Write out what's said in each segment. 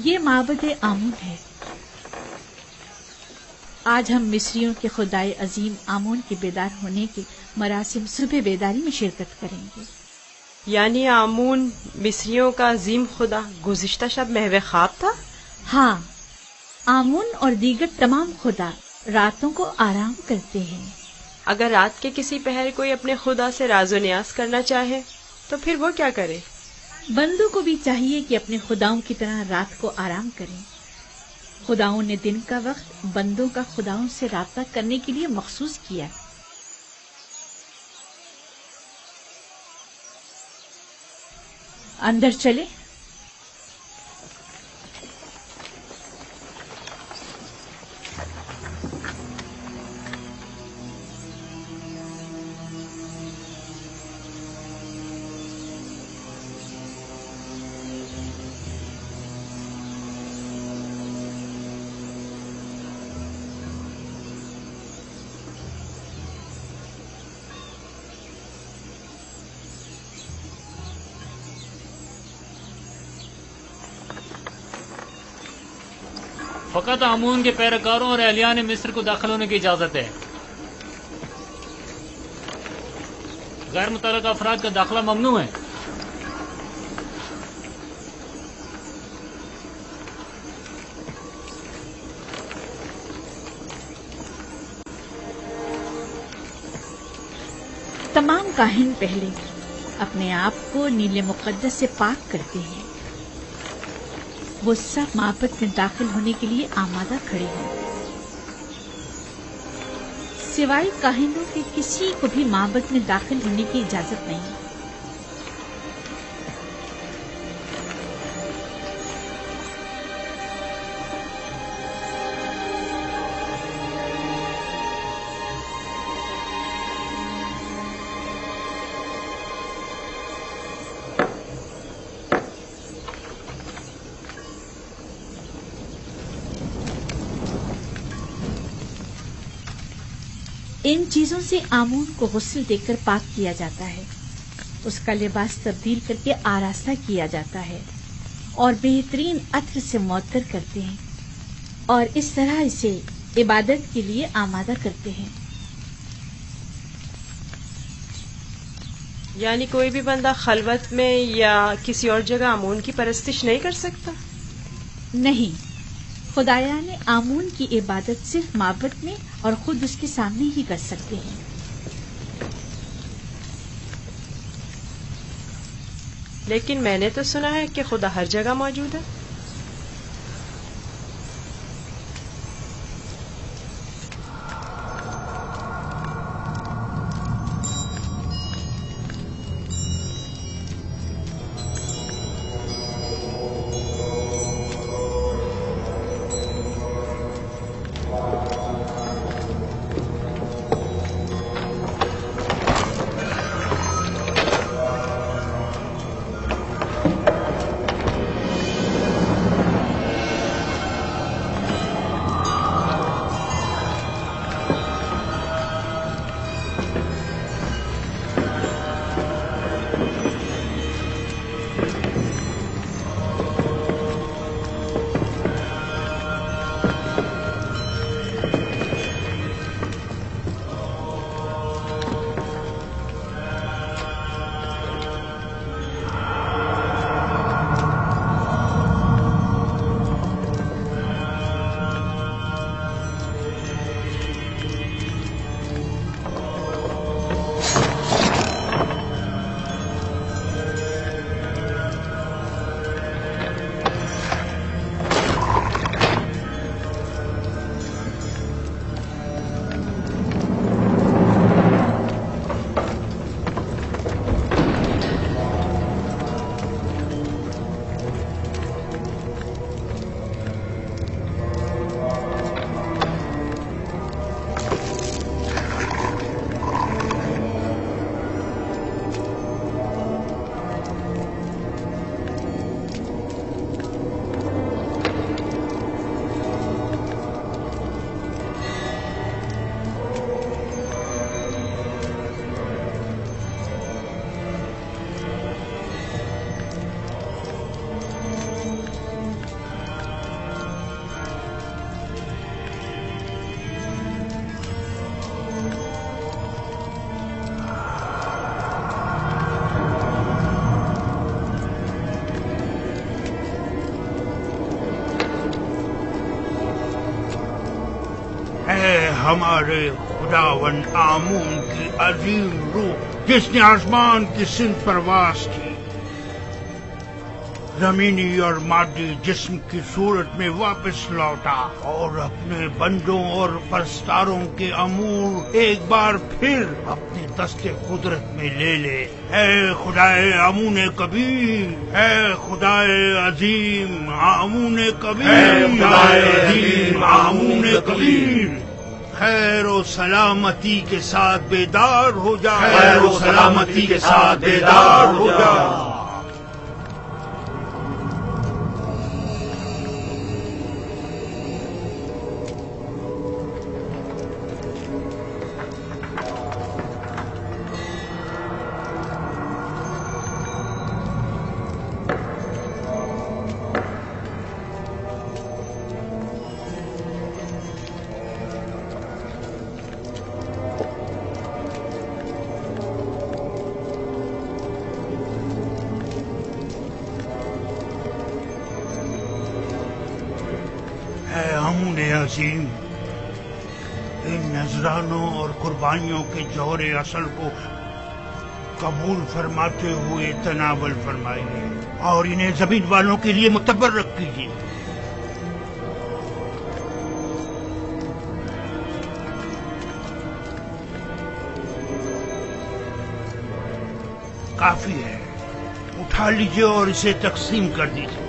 یہ معبد آمون ہے۔ آج ہم مصریوں کے خدائے عظیم آمون کے بیدار ہونے کے مراسم صبح بیداری میں شرکت کریں گے۔ یعنی آمون مصریوں کا عظیم خدا گزشتہ شب محو خواب تھا؟ ہاں، آمون اور دیگر تمام خدا راتوں کو آرام کرتے ہیں۔ اگر رات کے کسی پہر کوئی اپنے خدا سے راز و نیاز کرنا چاہے تو پھر وہ کیا کرے؟ بندوں کو بھی چاہیے کہ اپنے خداؤں کی طرح رات کو آرام کریں۔ خداؤں نے دن کا وقت بندوں کا خداؤں سے رابطہ کرنے کے لیے مخصوص کیا۔ اندر چلے۔ فقط آمون کے پیروکاروں اور اہلیان مصر کو داخل ہونے کی اجازت ہے۔ غیر متعلقہ افراد کا داخلہ ممنوع ہے۔ تمام کاہن پہلے اپنے آپ کو نیل مقدس سے پاک کرتے ہیں۔ وہ سب معبد میں داخل ہونے کے لیے آمادہ کھڑے ہیں۔ سوائے کاہنوں کے کسی کو بھی معبد میں داخل ہونے کی اجازت نہیں۔ ان چیزوں سے آمون کو غسل دے کر پاک کیا جاتا ہے، اس کا لباس تبدیل کر کے آراستہ کیا جاتا ہے اور بہترین عطر سے معطر کرتے ہیں اور اس طرح اسے عبادت کے لیے آمادہ کرتے ہیں۔ یعنی کوئی بھی بندہ خلوت میں یا کسی اور جگہ آمون کی پرستش نہیں کر سکتا؟ نہیں، خدایان آمون کی عبادت صرف معبد میں اور خود اس کے سامنے ہی کر سکتے ہیں۔ لیکن میں نے تو سنا ہے کہ خدا ہر جگہ موجود ہے۔ ہمارے خداوند آمون کی عظیم روح جس نے آسمان کی سمت پرواز کی، زمینی اور مادی جسم کی صورت میں واپس لوٹا اور اپنے بندوں اور پرستاروں کے امور ایک بار پھر اپنے دست قدرت میں لے لے۔ اے خدائے آمون کبیر، اے خدائے عظیم آمون کبیر، اے خدائے عظیم آمون کبیر، خیر و سلامتی کے ساتھ بیدار ہو جا، خیر و سلامتی کے ساتھ بیدار ہو جا۔ اے آمون عظیم، ان نذرانوں اور قربانیوں کے جوہر اصل کو قبول فرماتے ہوئے تناول فرمائیے اور انہیں زمین والوں کے لیے متبرک کیجیے۔ کافی ہے، اٹھا لیجیے اور اسے تقسیم کر دیجیے۔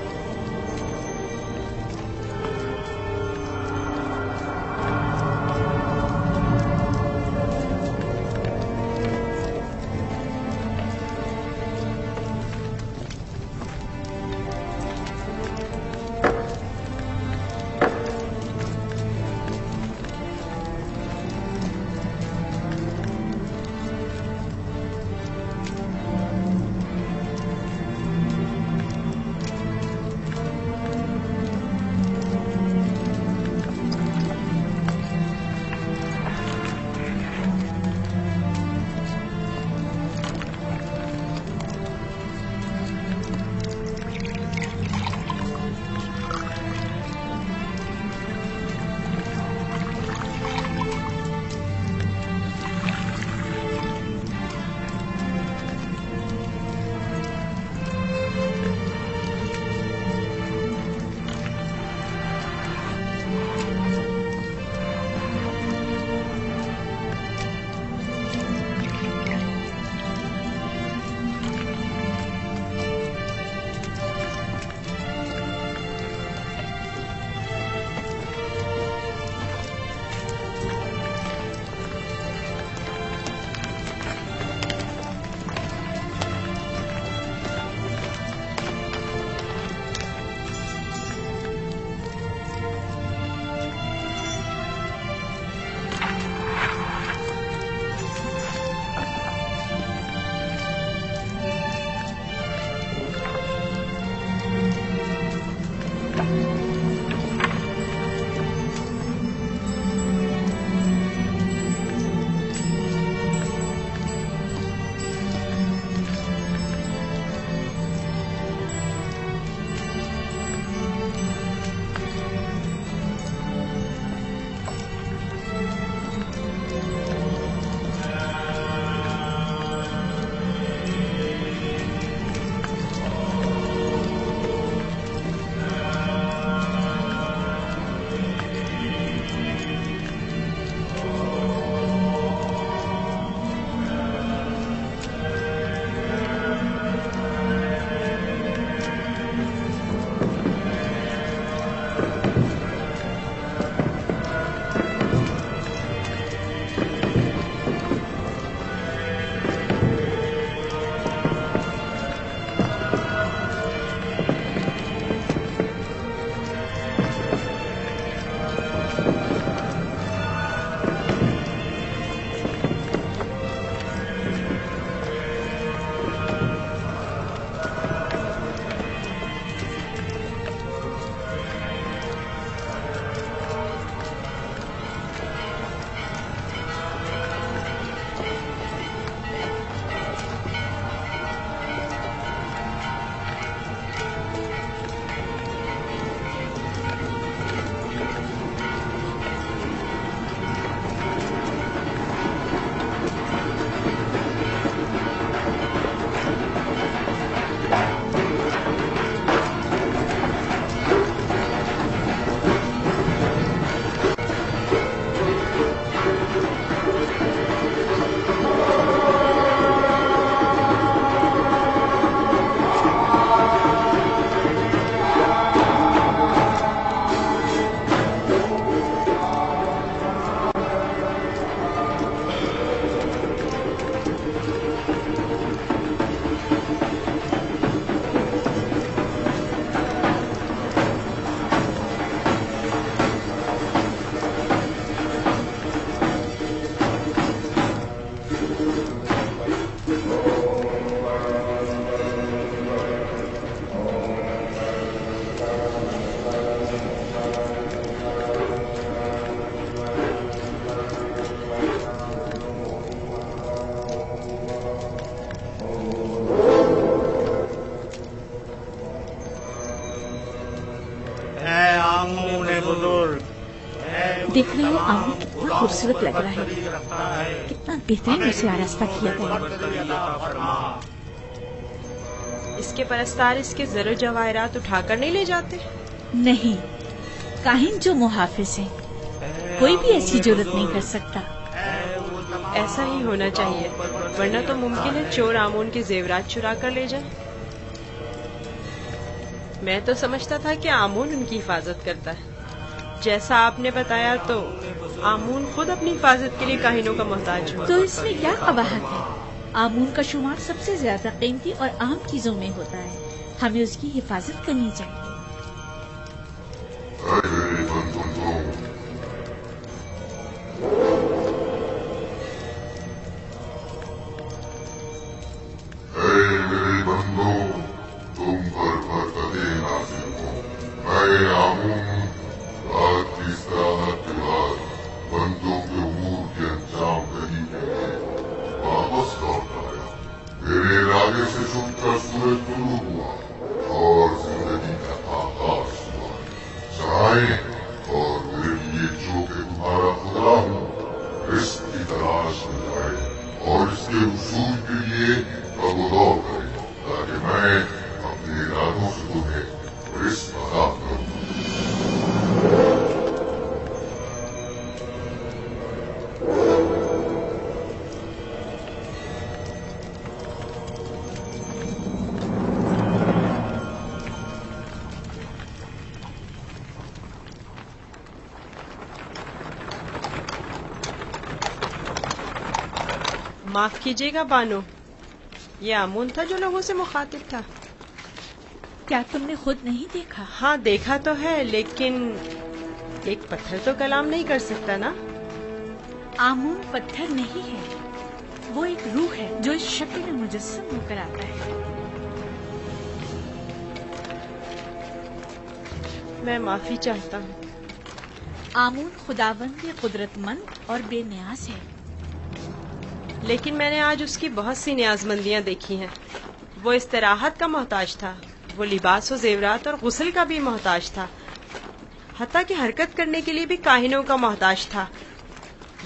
आमूल कितना खूबसूरत लग रहा है, कितना बेहतरीन उसे आरास्ता किया गया। इसके परस्तार इसके ज़र जवाहरात उठाकर नहीं ले जाते? नहीं, काहिन जो मुहाफिज है, कोई भी ऐसी जुर्रत नहीं कर सकता। ऐसा ही होना चाहिए, वरना तो मुमकिन है चोर आमून के जेवरात चुरा कर ले जाए। मैं तो समझता था कि आमून उनकी हिफाजत करता है। जैसा आपने बताया तो आमून खुद अपनी हिफाजत के लिए काहिनों का मोहताज हो। तो इसमें क्या कबाहत है? आमून का शुमार सबसे ज्यादा कीमती और अहम चीजों में होता है, हमें उसकी हिफाजत करनी चाहिए। मेरे बंदों, तुम पर बरकते नाज़िल हो। मैं आमून रात की इस्तिराहत के बाद बंदों के उमूर के अंजाम दही के लिए वापस लौट आया। मेरे इरादे से छुपकर सूरज तुलू हुआ और जिंदगी का आगाज हुआ। चाहे और मेरे लिए जो कि तुम्हारा खुदा हूँ, रिस्क की तलाश में जाए और इसके उसूल के लिए कबूदौर करे, ताकि मैं अपने इरादों से तुम्हें रिस्क अता करूँ। माफ कीजिएगा बानो, ये आमून था जो लोगों से मुखातिब था। क्या तुमने खुद नहीं देखा? हाँ देखा तो है, लेकिन एक पत्थर तो कलाम नहीं कर सकता ना। आमून पत्थर नहीं है, वो एक रूह है जो इस शक्ल में मुजस्सम होकर आता है। मैं माफी चाहता हूँ। आमून खुदावंद कुदरतमंद और बेनियाज है। लेकिन मैंने आज उसकी बहुत सी न्याजमंदियां देखी हैं। वो इस्तिराहत का मोहताज था, वो लिबास और जेवरात और गुस्ल का भी मोहताज था, हत्ता कि हरकत करने के लिए भी काहिनों का मोहताज था।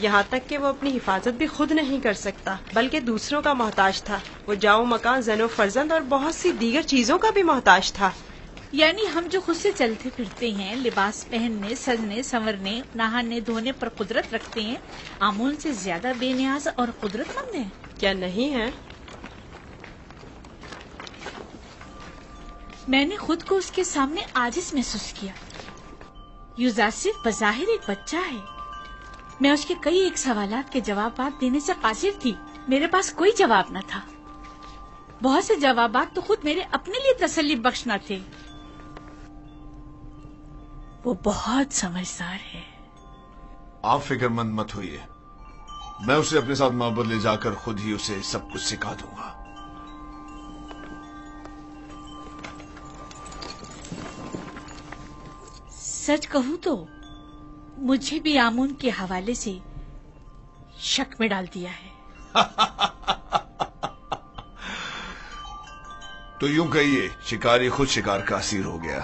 यहाँ तक कि वो अपनी हिफाजत भी खुद नहीं कर सकता, बल्कि दूसरों का मोहताज था। वो जाओ मकान, जनो फर्जंद और बहुत सी दीगर चीजों का भी मोहताज था। यानी हम जो खुद से चलते फिरते हैं, लिबास पहनने, सजने, संवरने, नहाने धोने पर कुदरत रखते हैं, आमून से ज्यादा बेनियाज और कुदरतमंद हैं। क्या नहीं है? मैंने खुद को उसके सामने आजिज महसूस किया। युजासिफ बज़ाहिर एक बच्चा है। मैं उसके कई एक सवालात के जवाब देने से कासिर थी। मेरे पास कोई जवाब न था। बहुत से जवाबात तो खुद मेरे अपने लिए तसल्ली बख्श न थे। वो बहुत समझदार है। आप फिक्रमंद मत होइए, मैं उसे अपने साथ मोहब्बत ले जाकर खुद ही उसे सब कुछ सिखा दूंगा। सच कहूं तो मुझे भी आमून के हवाले से शक में डाल दिया है। तो यूं कहिए, शिकारी खुद शिकार का असीर हो गया।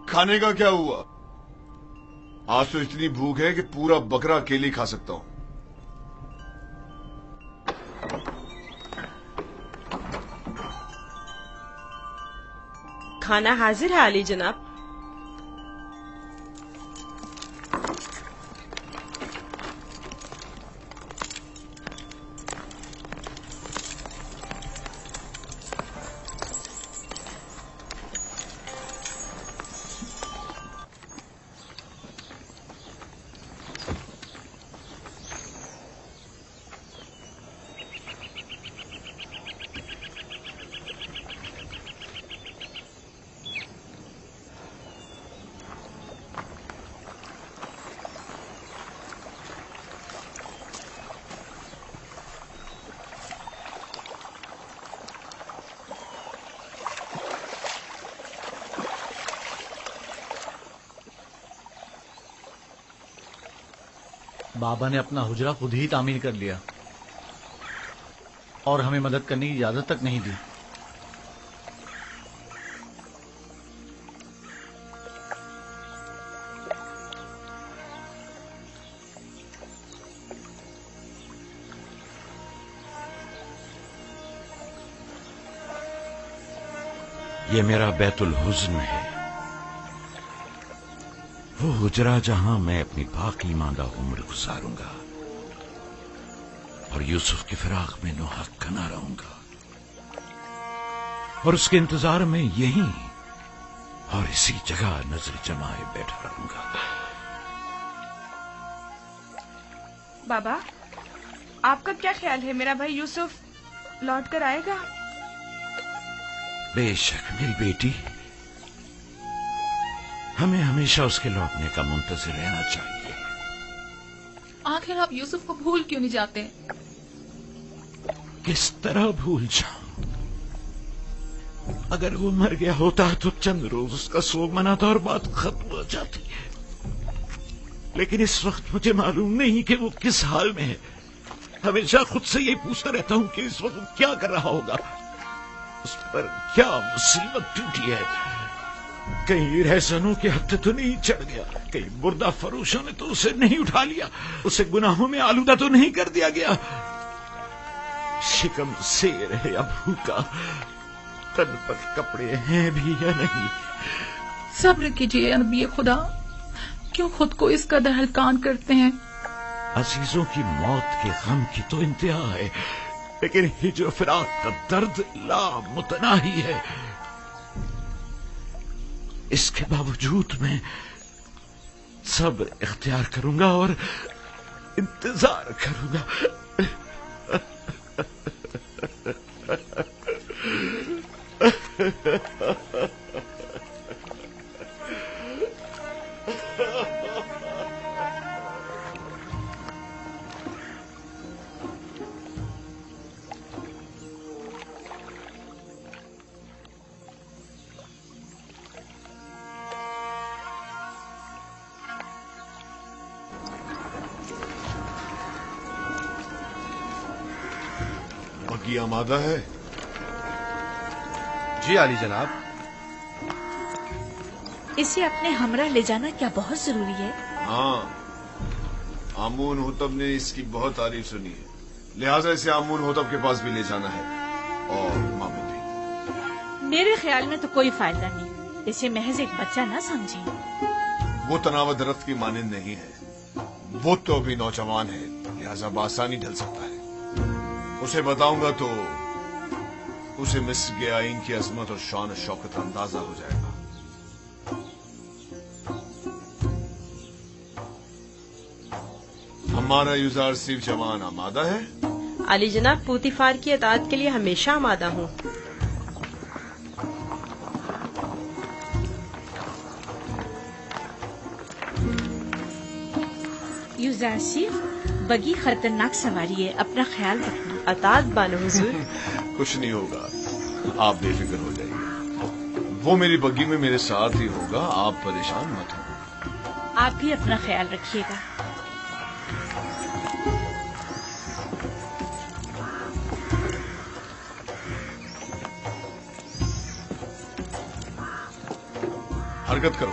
खाने का क्या हुआ? आज तो इतनी भूख है कि पूरा बकरा अकेले खा सकता हूं। खाना हाजिर है आली जनाब। बाबा ने अपना हुजरा खुद ही तामीर कर लिया और हमें मदद करने की इजाजत तक नहीं दी। یہ میرا بیت الحزن ہے، وہ حجرہ جہاں میں اپنی باقی ماندہ عمر گزاروں گا اور یوسف کے فراق میں نوحق نہ رہوں گا، اور اس کے انتظار میں یہیں اور اسی جگہ نظر جمائے بیٹھا رہوں گا۔ بابا، آپ کا کیا خیال ہے، میرا بھائی یوسف لوٹ کر آئے گا؟ بے شک میری بیٹی، ہمیں ہمیشہ اس کے لوٹنے کا منتظر رہنا چاہیے۔ آخر آپ یوسف کو بھول کیوں نہیں جاتے؟ کس طرح بھول جاؤں؟ اگر وہ مر گیا ہوتا تو چند روز اس کا سوگ مناتا اور بات ختم ہو جاتی، لیکن اس وقت مجھے معلوم نہیں کہ وہ کس حال میں ہے۔ ہمیشہ خود سے یہ پوچھتا رہتا ہوں کہ اس وقت کیا کر رہا ہوگا، اس پر کیا مصیبت ٹوٹی ہے، کہیں رہزنوں کے ہتھے تو نہیں چڑھ گیا، کہیں مردہ فروشوں نے تو اسے نہیں اٹھا لیا، اسے گناہوں میں آلودہ تو نہیں کر دیا گیا، شکم سیر ہے یا بھوکا، تن پر کپڑے ہیں بھی یا نہیں۔ صبر کیجیے نبی خدا، کیوں خود کو اس قدر ہلکان کرتے ہیں؟ عزیزوں کی موت کے غم کی تو انتہا ہے، لیکن ہجر و فراق کا درد لامتناہی ہے۔ اس کے باوجود میں صبر اختیار کروں گا اور انتظار کروں گا۔ بگی آمادہ ہے؟ جی عالی جناب۔ اسے اپنے ہمراہ لے جانا کیا بہت ضروری ہے؟ ہاں، آمون ہوتب نے اس کی بہت تعریف سنی ہے، لہٰذا اسے آمون ہوتب کے پاس بھی لے جانا ہے، اور ماموں بھی۔ میرے خیال میں تو کوئی فائدہ نہیں، اسے محض ایک بچہ نہ سمجھیں۔ وہ تناوت درخت کی مانند نہیں ہے، وہ تو ابھی نوجوان ہے، لہٰذا بآسانی ڈھل سکتا ہے۔ اسے بتاؤں گا تو اسے مصر کے آئین کی عظمت اور شان و شوکت اندازہ ہو جائے گا۔ ہمارا یوزار صرف جوان آمادہ ہے؟ علی جناب، پوتیفار کی اطاعت کے لیے ہمیشہ آمادہ ہوں۔ یوزار صرف بگی خطرناک سواری ہے، اپنا خیال رکھنا۔ اطاعت بانو حضور۔ کچھ نہیں ہوگا، آپ بے فکر ہو جائیے، وہ میری بگی میں میرے ساتھ ہی ہوگا، آپ پریشان مت ہوں۔ آپ بھی اپنا خیال رکھیے گا۔ حرکت کرو۔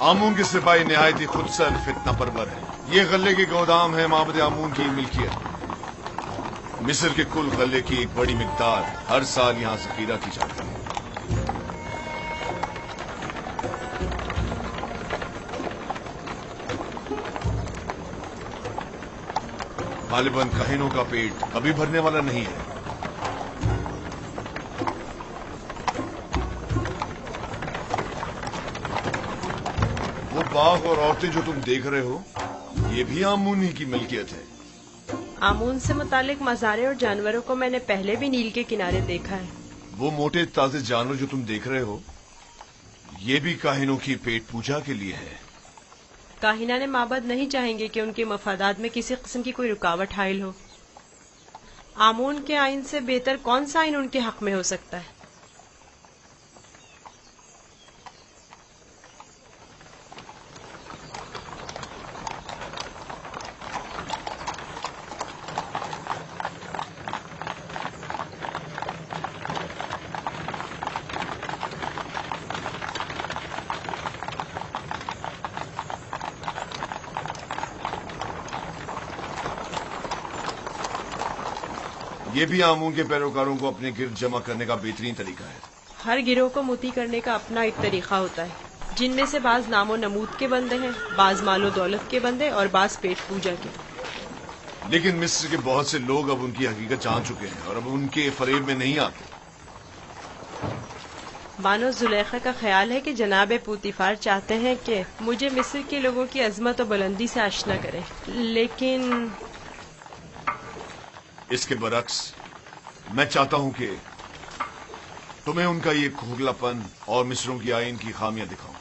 آمون کے سپاہی نہایت ہی خود سر فتنہ پرور ہے۔ یہ غلے کے گودام ہے معبد آمون کی ملکیت۔ مصر کے کل غلے کی ایک بڑی مقدار ہر سال یہاں ذخیرہ کی جاتی ہے۔ غالباً کاہنوں کا پیٹ کبھی بھرنے والا نہیں ہے۔ وہ باغ اور عورتیں جو تم دیکھ رہے ہو، یہ بھی آمون ہی کی ملکیت ہے۔ آمون سے متعلق مزارے اور جانوروں کو میں نے پہلے بھی نیل کے کنارے دیکھا ہے۔ وہ موٹے تازے جانور جو تم دیکھ رہے ہو، یہ بھی کاہنوں کی پیٹ پوجا کے لیے ہے۔ کاہنان معبد نہیں چاہیں گے کہ ان کے مفادات میں کسی قسم کی کوئی رکاوٹ حائل ہو۔ आमून के आइन से बेहतर कौन सा आइन उनके हक में हो सकता है? ये भी आमून के पैरोकारों को अपने गिर्द जमा करने का बेहतरीन तरीका है। हर गिरोह को मोती करने का अपना एक तरीका होता है, जिनमें से बाज नामो नमूद के बंदे हैं, बाज मालो दौलत के बंदे और बाज पेट पूजा के। लेकिन मिस्र के बहुत से लोग अब उनकी हकीकत जान चुके हैं और अब उनके फरेब में नहीं आते। बानो जुलेखा का ख्याल है कि जनाब पूतीफार चाहते हैं कि मुझे मिस्र के लोगों की अजमत और बुलंदी से आशना करें, लेकिन इसके बरक्स मैं चाहता हूं कि तुम्हें उनका ये खोखलापन और मिस्रों की आइन की खामियां दिखाऊं।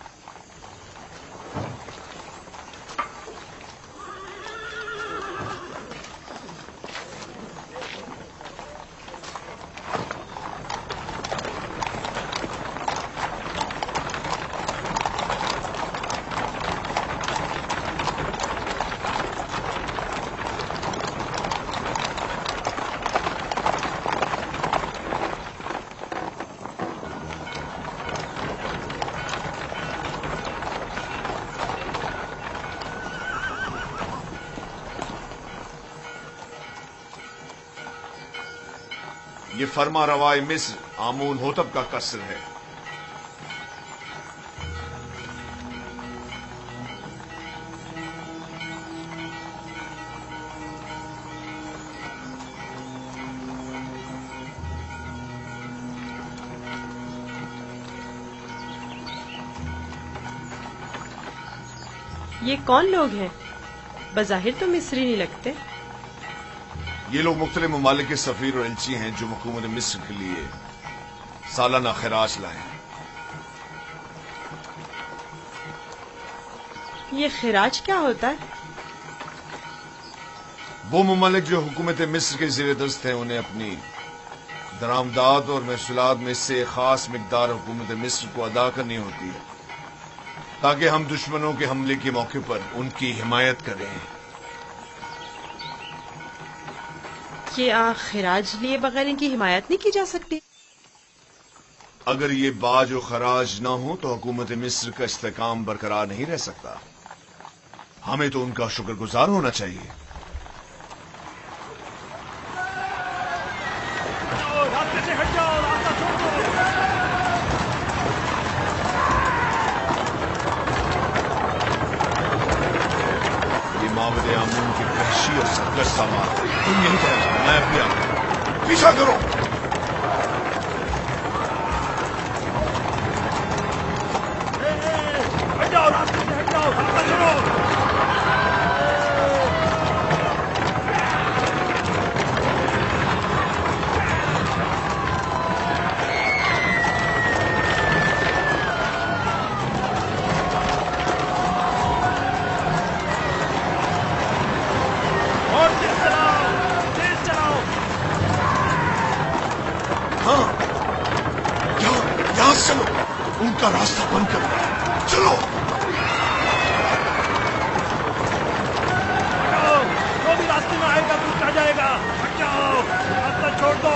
ये फरमा रवाए मिस्र आमून होतब का कसर है। ये कौन लोग हैं? बज़ाहिर तो मिस्री नहीं लगते। ये लोग मुख्तलिफ ममालिक के सफीर और एलची हैं जो हुकूमत मिस्र के लिए सालाना खराज लाए हैं। ये खिराज क्या होता है? वो ममालिक जो हुकूमत मिस्र के ज़ेर दस्त हैं उन्हें अपनी दरामदाद और महसूलात में से खास मिकदार हुकूमत मिस्र को अदा करनी होती है ताकि हम दुश्मनों के हमले के मौके पर उनकी हिमायत करें। क्या खिराज लिए बगैर इनकी हिमायत नहीं की जा सकती? अगर ये बाज और खराज ना हो तो हुकूमत मिस्र का इस्तेकाम बरकरार नहीं रह सकता। हमें तो उनका शुक्रगुजार होना चाहिए। रास्ते से हट जाओ, रास्ता छोड़ दो। ये माबद आमून की वहशी और सरकश सामान। तुम यहीं ठहरो, मैं भी आऊं। पीछा करो। हट जाओ, रास्ते से हट जाओ, रास्ता छोड़ो। उनका रास्ता बंद करो। चलो जो भी रास्ते में आएगा कुछ आ जाएगा। हट जाओ, रास्ता छोड़ दो।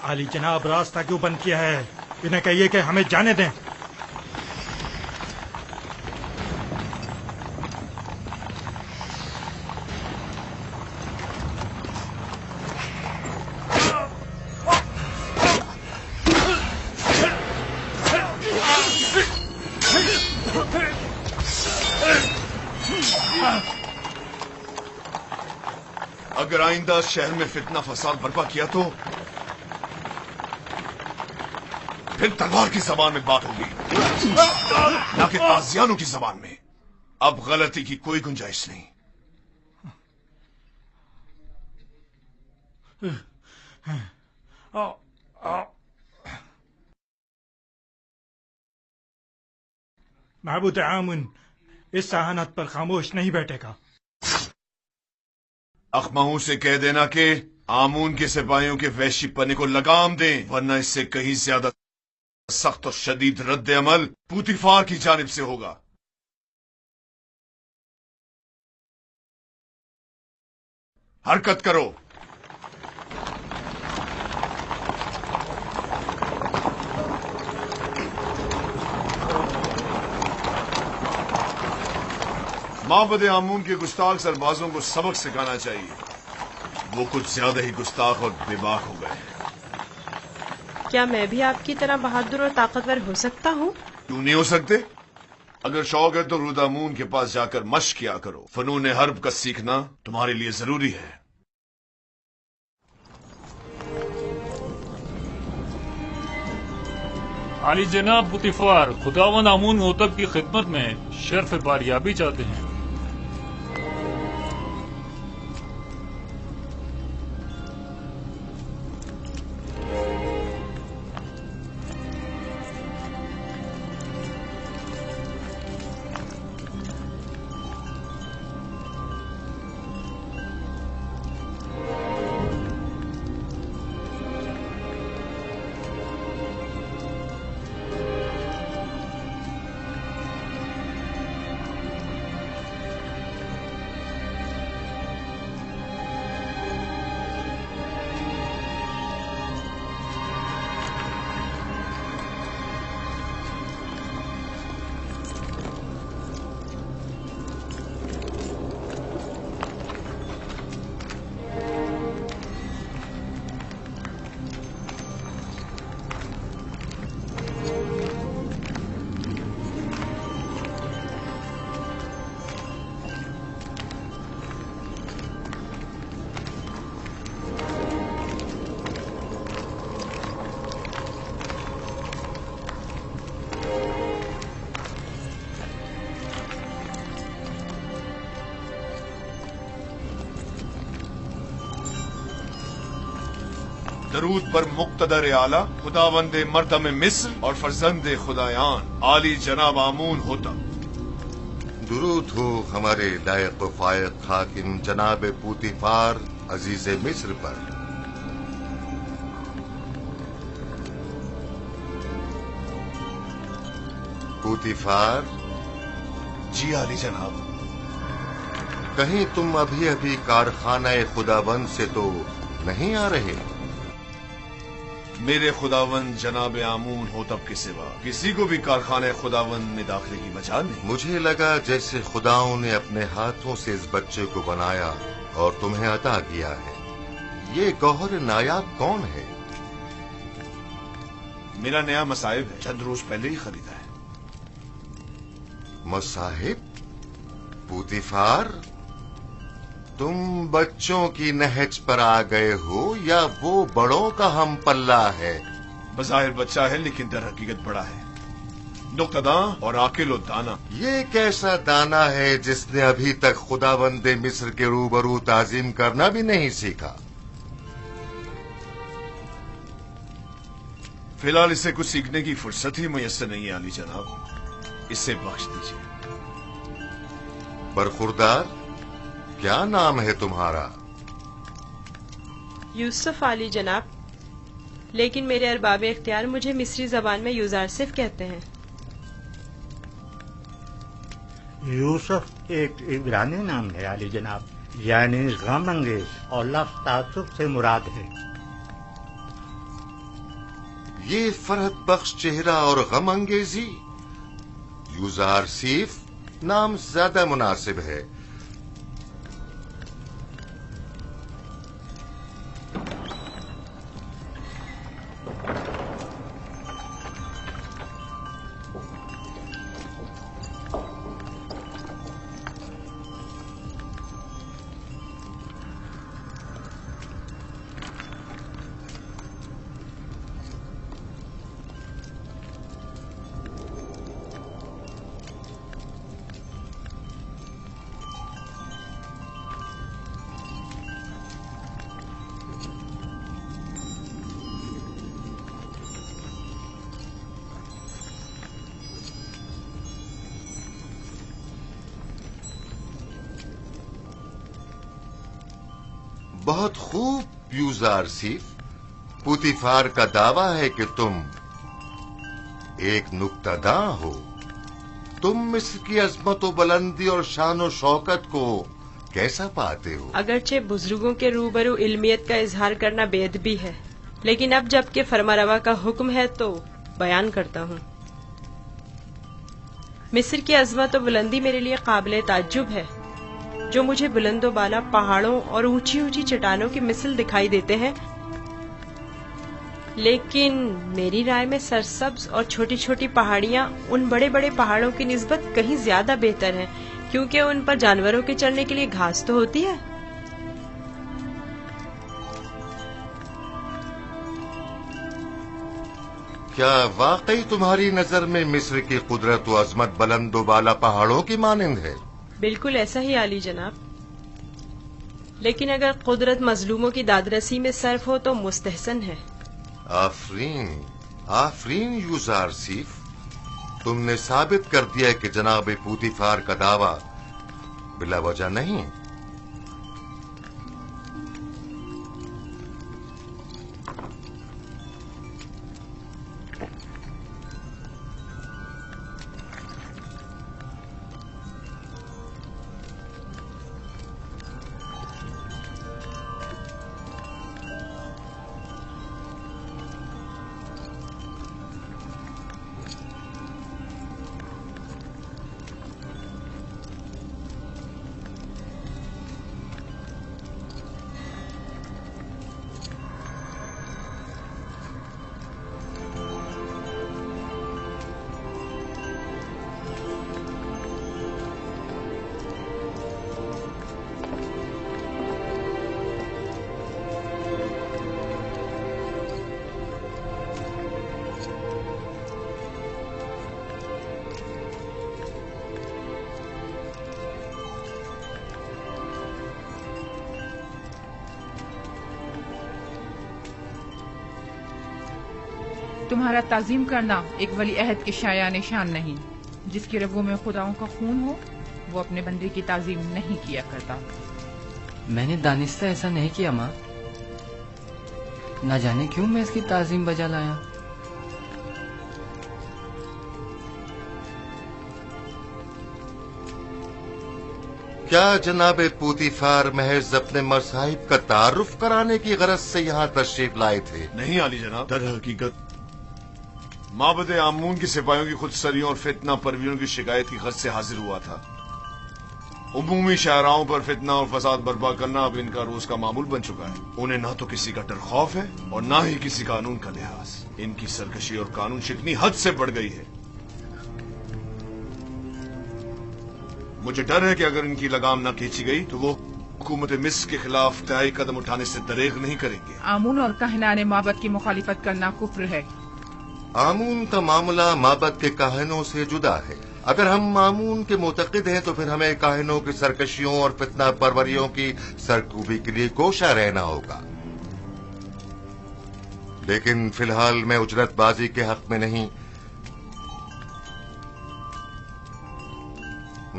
आली जनाब, रास्ता क्यों बंद किया है? इन्हें कहिए कि हमें जाने दें। اگر آئندہ شہر میں فتنہ فساد برپا کیا تو پھر تلوار کی زبان میں بات ہوگی، نہ کہ تازیانوں کی زبان میں۔ اب غلطی کی کوئی گنجائش نہیں۔ معبود آمون اس ذہانت پر خاموش نہیں بیٹھے گا۔ اخماہوں سے کہہ دینا کہ آمون کے سپاہیوں کے وحشی پنے کو لگام دیں، ورنہ اس سے کہیں زیادہ سخت اور شدید رد عمل پوتیفار کی جانب سے ہوگا۔ حرکت کرو۔ معبد آمون کے گستاخ سربازوں کو سبق سکھانا چاہیے، وہ کچھ زیادہ ہی گستاخ اور بے باک ہو گئے ہیں۔ کیا میں بھی آپ کی طرح بہادر اور طاقتور ہو سکتا ہوں؟ کیوں نہیں ہو سکتے؟ اگر شوق ہے تو رودامون کے پاس جا کر مشق کیا کرو، فنون حرب کا سیکھنا تمہارے لیے ضروری ہے۔ عالی جناب پوتیفار، خداوند آمون ہوتب کی خدمت میں شرف باریابی چاہتے ہیں۔ درود پر مقتدر اعلی خداوند مردم مصر اور فرزند خدایان عالی جناب آمون ہوتا۔ درود ہو ہمارے لائق و فائق حاکم جناب پوتیفار عزیز مصر پر۔ پوتیفار جی عالی جناب۔ کہیں تم ابھی کارخانہ خداوند سے تو نہیں آ رہے؟ میرے خداوند جناب آمون ہوتب کے سوا کسی کو بھی کارخانہ خداوند میں داخلے کی مجال نہیں۔ مجھے لگا جیسے خداؤں نے اپنے ہاتھوں سے اس بچے کو بنایا اور تمہیں عطا کیا ہے۔ یہ گوہر نایاب کون ہے؟ میرا نیا مصاحب ہے، چند روز پہلے ہی خریدا ہے۔ مصاحب؟ پوتیفار، تم بچوں کی نہج پر آ گئے ہو یا وہ بڑوں کا ہم پلہ ہے؟ بظاہر بچہ ہے لیکن در حقیقت بڑا ہے، نقطہداں اور عاقل و دانا۔ یہ کیسا دانا ہے جس نے ابھی تک خداوند مصر کے روبرو تعظیم کرنا بھی نہیں سیکھا؟ فی الحال اسے کچھ سیکھنے کی فرصت ہی میسر نہیں ہے عالی جناب، اسے بخش دیجیے۔ برخوردار، کیا نام ہے تمہارا؟ یوسف عالی جناب، لیکن میرے ارباب اختیار مجھے مصری زبان میں یوزارسف کہتے ہیں۔ یوسف ایک عبرانی نام ہے عالی جناب، یعنی غم انگیز، اور لفظ تعصب سے مراد ہے۔ یہ فرحت بخش چہرہ اور غم انگیزی، یوزارسیف نام زیادہ مناسب ہے۔ बहुत खूब यूजार सीफ। पुतिफार का दावा है कि तुम एक नुक्तादा हो। तुम मिस्र की अजमत व बुलंदी और शान व शौकत को कैसा पाते हो? अगरचे बुजुर्गों के रूबरू इल्मियत का इजहार करना बेअदबी है, लेकिन अब जबकि फरमारवा का हुक्म है तो बयान करता हूँ। मिस्र की अजमत व बुलंदी मेरे लिए काबिल ताज्जुब है। जो मुझे बुलंदो बाला पहाड़ों और ऊंची ऊंची चट्टानों की मिसल दिखाई देते हैं, लेकिन मेरी राय में सरसब्ज और छोटी छोटी पहाड़ियाँ उन बड़े बड़े पहाड़ों की निस्बत कहीं ज्यादा बेहतर हैं, क्योंकि उन पर जानवरों के चढ़ने के लिए घास तो होती है। क्या वाकई तुम्हारी नजर में मिस्र की कुदरत व अजमत बुलंदो बाला पहाड़ों की मानिंद है? बिल्कुल ऐसा ही आली जनाब, लेकिन अगर कुदरत मजलूमों की दादरसी में सर्फ हो तो मुस्तहसन है। आफरीन, आफरीन यूजार सीफ, तुमने साबित कर दिया कि जनाब पुतिफार का दावा बिला वजह नहीं। तुम्हारा ताजीम करना एक वली अहद के शाया निशान नहीं। जिसकी रगों में खुदाओं का खून हो वो अपने बंदे की ताजीम नहीं किया करता। मैंने दानिस्ता ऐसा नहीं किया माँ, ना जाने क्यों मैं इसकी ताजीम बजा लाया। क्या जनाब पुतिफार महज अपने मसाहिब का तारुफ कराने की गरज से यहाँ तशरीफ लाए थे? नहीं आली जनाब, दर हकीकत माबद आमून की सिपाहियों की खुदसरियों और फितना परवीरों की शिकायत की गरज से हाजिर हुआ था। उमूमी शाहराओं पर फितना और फसाद बर्पा करना अब इनका रोज का मामूल बन चुका है। उन्हें ना तो किसी का डर खौफ है और ना ही किसी कानून का लिहाज। इनकी सरकशी और कानून शिकनी हद से बढ़ गई है। मुझे डर है कि अगर इनकी लगाम न खींची गई तो वो हुकूमत मिस्र के खिलाफ तय कदम उठाने से दरेग नहीं करेंगे। आमून और काहिनाने माबद की मुखालिफत करना कुफ्र है। आमून का मामला माबद के काहिनों से जुदा है। अगर हम आमून के मुतक़िद हैं तो फिर हमें काहिनों की सरकशियों और फितना परवरियों की सरकूबी के लिए कोशा रहना होगा। लेकिन फिलहाल मैं उजरतबाजी के हक में नहीं।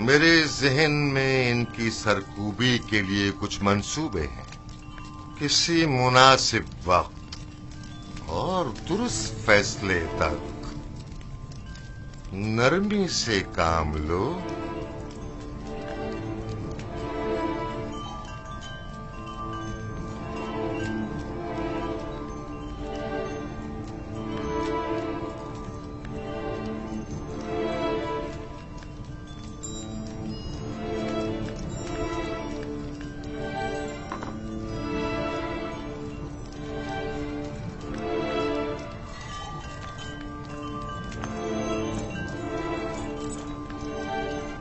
मेरे जहन में इनकी सरकूबी के लिए कुछ मंसूबे हैं। किसी मुनासिब वक्त और दुरुस्त फैसले तक नरमी से काम लो।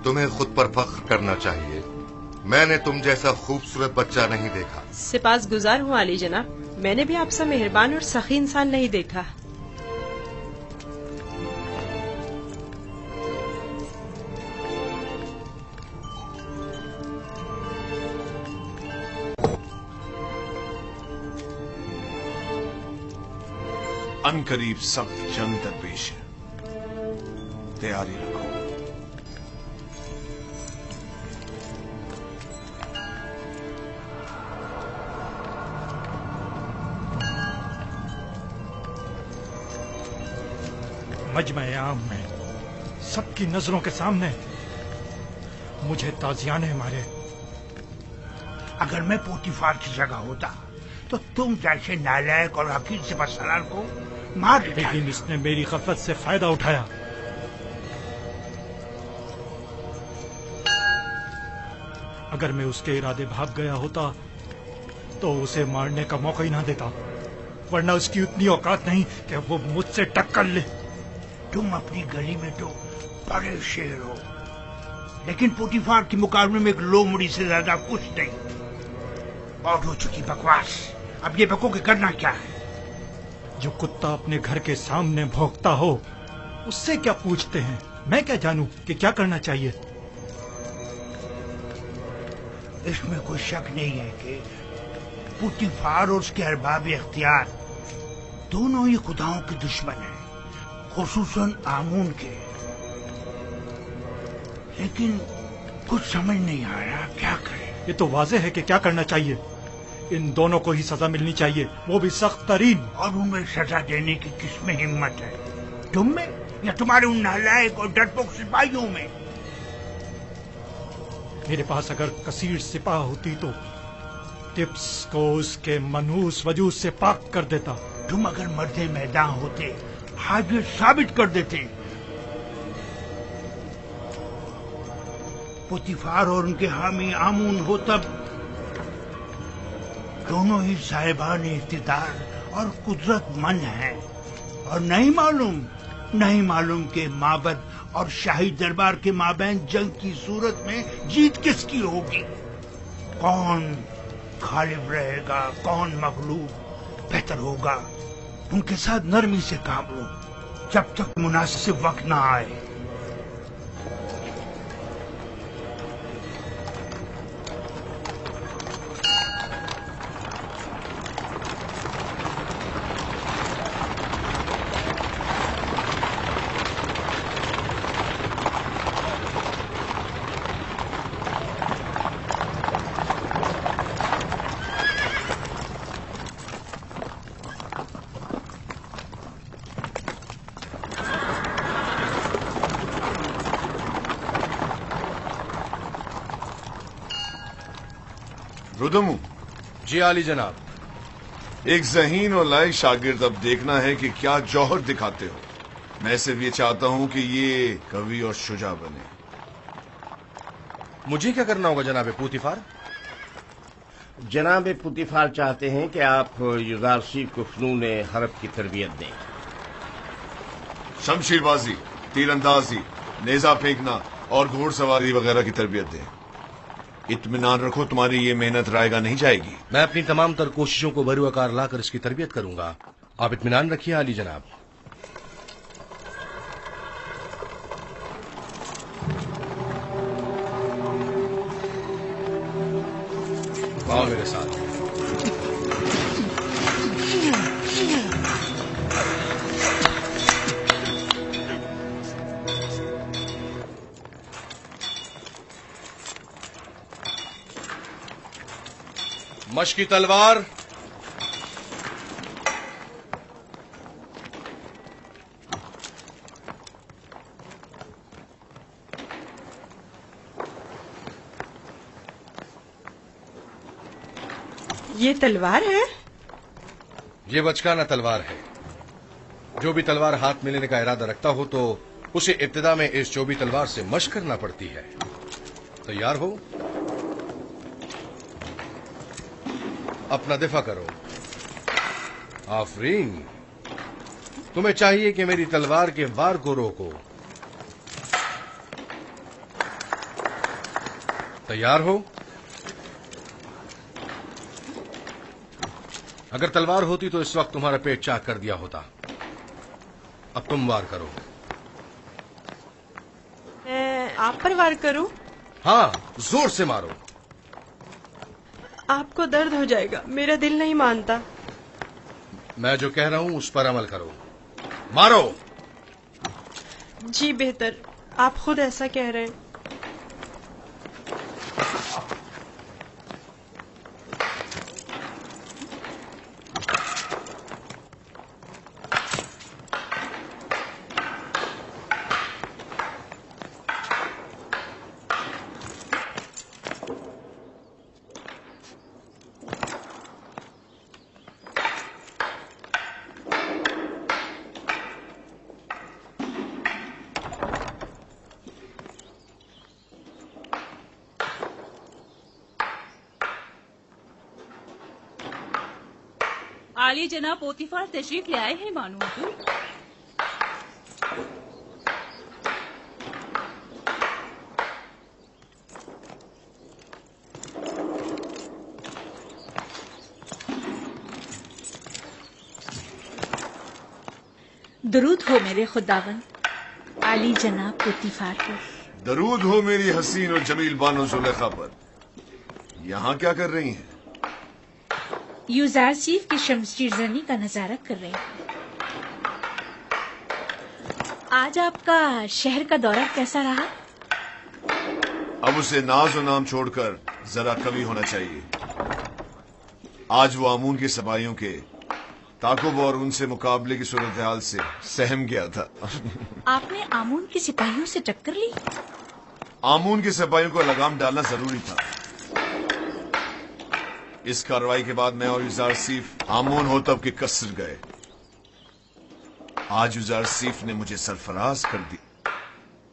तुम्हें खुद पर फख्र करना चाहिए। मैंने तुम जैसा खूबसूरत बच्चा नहीं देखा। सिपास गुजार हूँ आली जनाब, मैंने भी आपसे मेहरबान और सखी इंसान नहीं देखा। अनकरीब सख्त जंग दरपेश है, तैयारी रखो। मजमे आम में सबकी नजरों के सामने मुझे ताजियाने मारे। अगर मैं पोतीफार की जगह होता तो तुम जैसे नालायक और हकीर सिपहसालार को मार देता। लेकिन इसने मेरी गफलत से फायदा उठाया। अगर मैं उसके इरादे भाग गया होता तो उसे मारने का मौका ही ना देता, वरना उसकी उतनी औकात नहीं कि वो मुझसे टक्कर ले। तुम अपनी गली में तो बड़े शेर हो, लेकिन पोतीफार के मुकाबले में एक लोमड़ी से ज्यादा कुछ नहीं। बहुत हो चुकी बकवास, अब ये बको के करना क्या है? जो कुत्ता अपने घर के सामने भौंकता हो उससे क्या पूछते हैं? मैं क्या जानूं कि क्या करना चाहिए? इसमें कोई शक नहीं है कि पोतीफार और उसके अरबाब इख्तियार दोनों ही खुदाओं के दुश्मन हैं, खुसूसन आमून के। लेकिन कुछ समझ नहीं आ रहा क्या करें। ये तो वाज़ेह है कि क्या करना चाहिए। इन दोनों को ही सजा मिलनी चाहिए, वो भी सख्त तरीन। और उन्हें सजा देने की किसमें हिम्मत है? तुम में या तुम्हारे उन नालायक और डरपोक सिपाहियों में? मेरे पास अगर कसीर सिपाह होती तो टिप्स को उसके मनहूस वजूद से पाक कर देता। तुम अगर मर्दे मैदान होते आज ये साबित कर देते। पोतीफार और उनके हामी आमून हो तब दोनों ही साहिबान इख्तिदार और कुदरतमंद हैं, और नहीं मालूम के माबद और शाही दरबार के माबैन जंग की सूरत में जीत किसकी होगी। कौन गालिब रहेगा, कौन मगलूब? बेहतर होगा उनके साथ नरमी से काम लो जब तक मुनासिब वक्त ना आए। रुदमू। जी आली जनाब। एक ज़हीन और लायक शागिर्द अब देखना है कि क्या जौहर दिखाते हो। मैं सिर्फ ये चाहता हूं कि ये कवि और शुजा बने। मुझे क्या करना होगा जनाब पोतीफार? जनाब पोतीफार चाहते हैं कि आप युजारसी को फ़नून हरब की तरबियत दें। शमशीरबाजी, तीरंदाजी, नेजा फेंकना और घोड़सवारी वगैरह की तरबियत दें। इत्मीनान रखो, तुम्हारी ये मेहनत रायगा नहीं जाएगी। मैं अपनी तमाम तर कोशिशों को बरूआकार लाकर इसकी तरबियत करूंगा। आप इत्मीनान रखिए आली जनाब। आओ मेरे साथ। मशकी तलवार, ये तलवार है? ये बचकाना तलवार है। जो भी तलवार हाथ में लेने का इरादा रखता हो तो उसे इब्तिदा में इस चौबी तलवार से मशक करना पड़ती है। तैयार हो? अपना दिफा करो। आफरीन, तुम्हें चाहिए कि मेरी तलवार के वार को रोको। तैयार हो? अगर तलवार होती तो इस वक्त तुम्हारा पेट चाक कर दिया होता। अब तुम वार करो। मैं आप पर वार करूं? हाँ, जोर से मारो। आपको दर्द हो जाएगा, मेरा दिल नहीं मानता। मैं जो कह रहा हूं उस पर अमल करो। मारो। जी बेहतर, आप खुद ऐसा कह रहे हैं। आली जनाब पोतीफार तशरीफ ले आए हैं मानो हुजूर। दरूद हो मेरे खुदावन आली जनाब पोतीफार पर। दरूद हो मेरी हसीन और जमील बानो जुलेखा पर। यहाँ क्या कर रही हैं? यूजारसीफ की शमशीरजनी का नजारा कर रहे हैं। आज आपका शहर का दौरा कैसा रहा? अब उसे नाज और नाम छोड़कर जरा कवि होना चाहिए। आज वो आमून के सपाहियों के ताकुब और उनसे मुकाबले की सूरत हाल से सहम गया था। आपने आमून के सिपाहियों से टक्कर ली? आमून के सिपाहियों को लगाम डालना जरूरी था। इस कार्रवाई के बाद मैं और यूजारसीफ आमून होतब के कसर गए। आज यूजारसीफ ने मुझे सरफराज कर दी।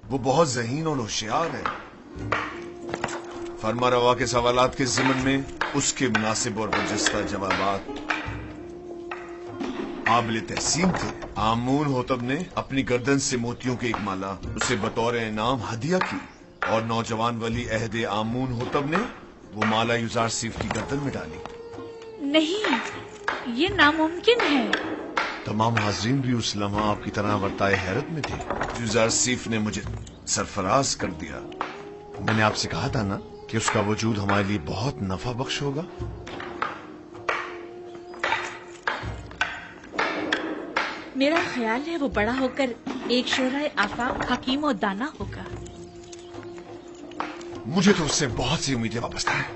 वो बहुत ज़हीन और होशियार है। फरमा रवा के सवालात के ज़िमन में उसके मुनासिब और बरजस्ता जवाबात काबिल तहसीन थे। आमून होतब ने अपनी गर्दन से मोतियों की एक माला उसे बतौर इनाम हदिया की और नौजवान वली अहदे आमून होतब ने वो माला यूजारसीफ की गर्दन में डाली। नहीं, ये नामुमकिन है। तमाम हाज़रीन भी उस लम्हा आपकी तरह वर्ताए हैरत में थे। यूजारसीफ ने मुझे सरफराज कर दिया। मैंने आपसे कहा था ना कि उसका वजूद हमारे लिए बहुत नफा बख्श होगा। मेरा ख्याल है वो बड़ा होकर एक शोराए आफाक हकीम और दाना होगा। मुझे तो उससे बहुत सी उम्मीदें वाबस्ता हैं।